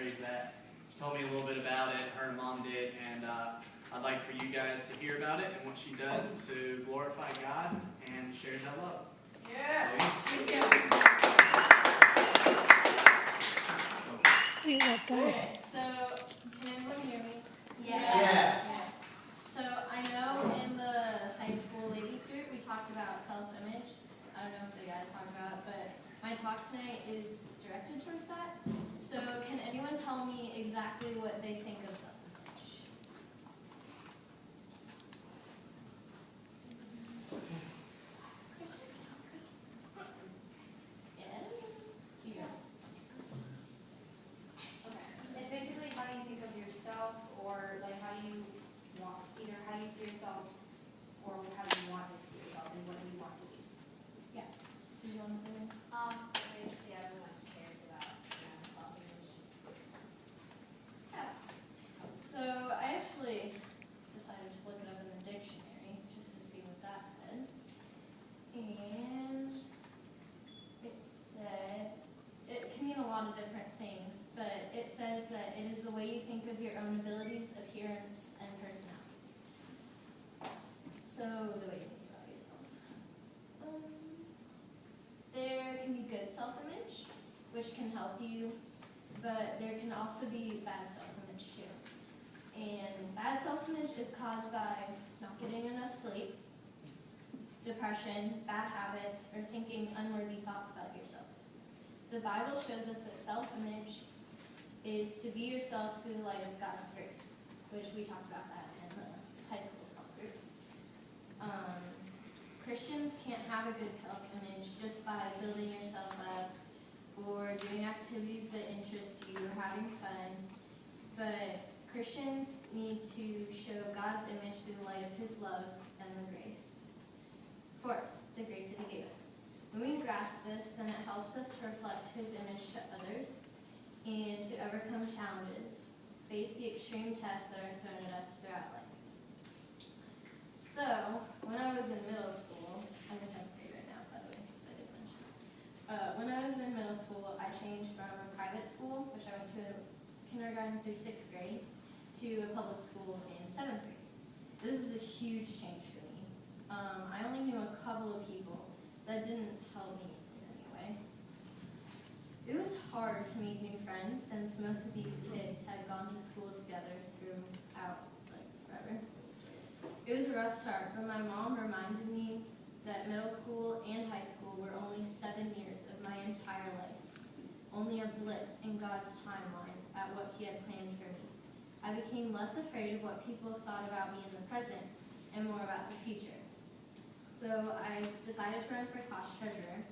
raised that. She told me a little bit about it, her and Mom did, and I'd like for you guys to hear about it and what she does to glorify God and share that love. Yeah. Thank you. Okay, so can everyone hear me? Yes. Yeah. So I know in the high school ladies group we talked about self-image. I don't know if you guys talked about it, but my talk tonight is directed towards that. So can anyone tell me exactly what they think of self-image? Yes. Yes. Okay. It's basically how do you think of yourself, or like how do you want, either how you see yourself, or how do you want to see yourself, and what do you want to be? Yeah. Did you want to say anything? Basically everyone cares about self-image. Yeah. So I actually decided to look it up in the dictionary just to see what that said. And it said, it can mean a lot of different things, but it says that it is the way you think of your own abilities, appearance, and personality. So the way you think about yourself. There can be good self-image, which can help you, but there can also be bad self-image too. And bad self-image is caused by not getting enough sleep, depression, bad habits, or thinking unworthy thoughts about yourself. The Bible shows us that self-image is to view yourself through the light of God's grace, which we talked about that in the high school small group. Christians can't have a good self-image just by building yourself up or doing activities that interest you or having fun, but Christians need to show God's image through the light of His love and the grace for us, the grace that He gave us. When we grasp this, then it helps us to reflect His image to others and to overcome challenges, face the extreme tests that are thrown at us throughout life. So, when I was in middle school, I'm in 10th grade right now, by the way, if I didn't mention. When I was in middle school, I changed from a private school, which I went to kindergarten through 6th grade, to a public school in 7th grade. This was a huge change for me. I only knew a couple of people. That didn't help me in any way. It was hard to make new friends since most of these kids had gone to school together throughout, like, forever. It was a rough start, but my mom reminded me that middle school and high school were only 7 years of my entire life, only a blip in God's timeline at what He had planned for me. I became less afraid of what people thought about me in the present and more about the future. So I decided to run for class treasurer,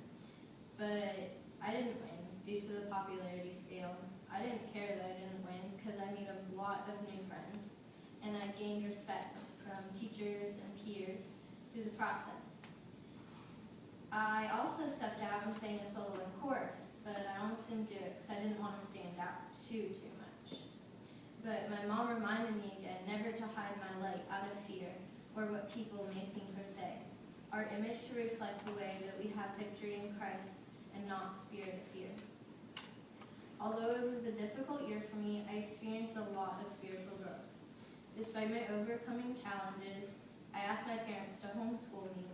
but I didn't win due to the popularity scale. I didn't care that I didn't win because I made a lot of new friends, and I gained respect from teachers and peers through the process. I also stepped out and sang a solo in chorus, but I almost didn't do it because I didn't want to stand out too much. But my mom reminded me again never to hide my light out of fear or what people may think or say. Our image should reflect the way that we have victory in Christ and not spirit of fear. Although it was a difficult year for me, I experienced a lot of spiritual growth. Despite my overcoming challenges, I asked my parents to homeschool me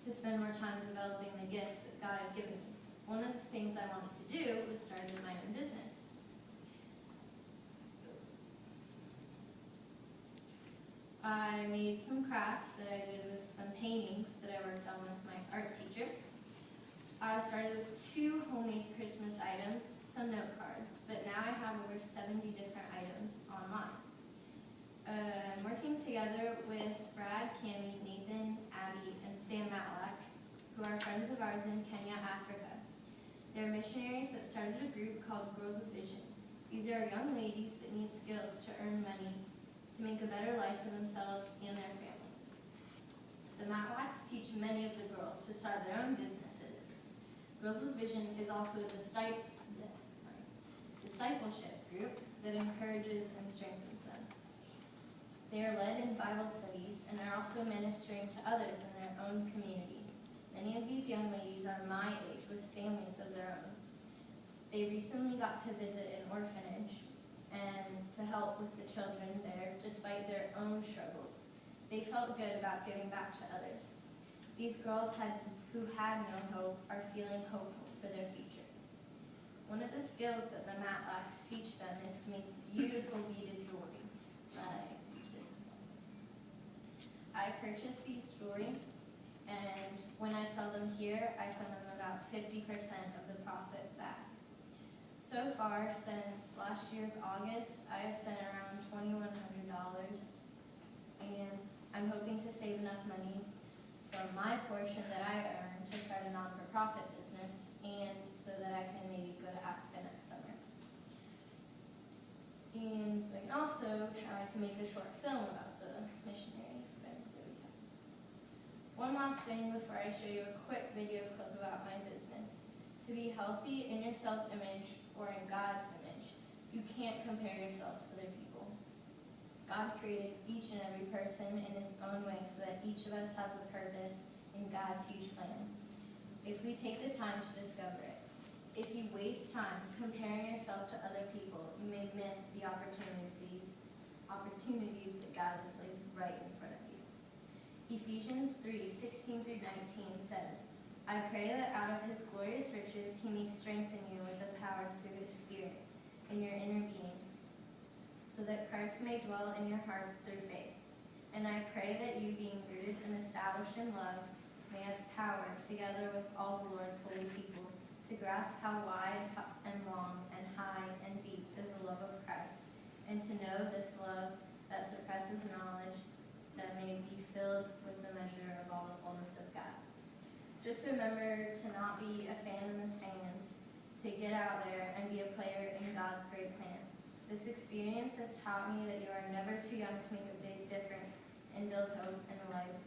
to spend more time developing the gifts that God had given me. One of the things I wanted to do was start my own business. I made some crafts that I did with some paintings that I worked on with my art teacher. I started with 2 homemade Christmas items, some note cards, but now I have over 70 different items online. I'm working together with Brad, Cammie, Nathan, Abby, and Sam Matlack, who are friends of ours in Kenya, Africa. They're missionaries that started a group called Girls with Vision. These are young ladies that need skills to earn money to make a better life for themselves and their families. The Matlacks teach many of the girls to start their own businesses. Girls with Vision is also a discipleship group that encourages and strengthens them. They are led in Bible studies and are also ministering to others in their own community. Many of these young ladies are my age with families of their own. They recently got to visit an orphanage and to help with the children there despite their own struggles. They felt good about giving back to others. These girls who had no hope are feeling hopeful for their future. One of the skills that the Matlocks teach them is to make beautiful beaded jewelry like this one. I purchased these jewelry, and when I sell them here, I send them about 50% of the profit back. So far, since last year of August, I have sent around $2,100, and I'm hoping to save enough money from my portion that I earn to start a non-for-profit business, and so that I can maybe go to Africa next summer. And so I can also try to make a short film about the missionary friends that we have. One last thing before I show you a quick video clip about my business. To be healthy in your self-image or in God's image, you can't compare yourself to other people. God created each and every person in his own way so that each of us has a purpose in God's huge plan. If we take the time to discover it, if you waste time comparing yourself to other people, you may miss the opportunities that God has placed right in front of you. Ephesians 3:16-19 says, I pray that out of his glorious riches he may strengthen you with the power through his Spirit in your inner being, so that Christ may dwell in your hearts through faith. And I pray that you, being rooted and established in love, may have power, together with all the Lord's holy people, to grasp how wide and long and high and deep is the love of Christ, and to know this love that surpasses knowledge, that may be filled with the measure of all the fullness of God. Just remember to not be a fan in the stands, to get out there and be a player in God's great plan. This experience has taught me that you are never too young to make a big difference and build hope in the life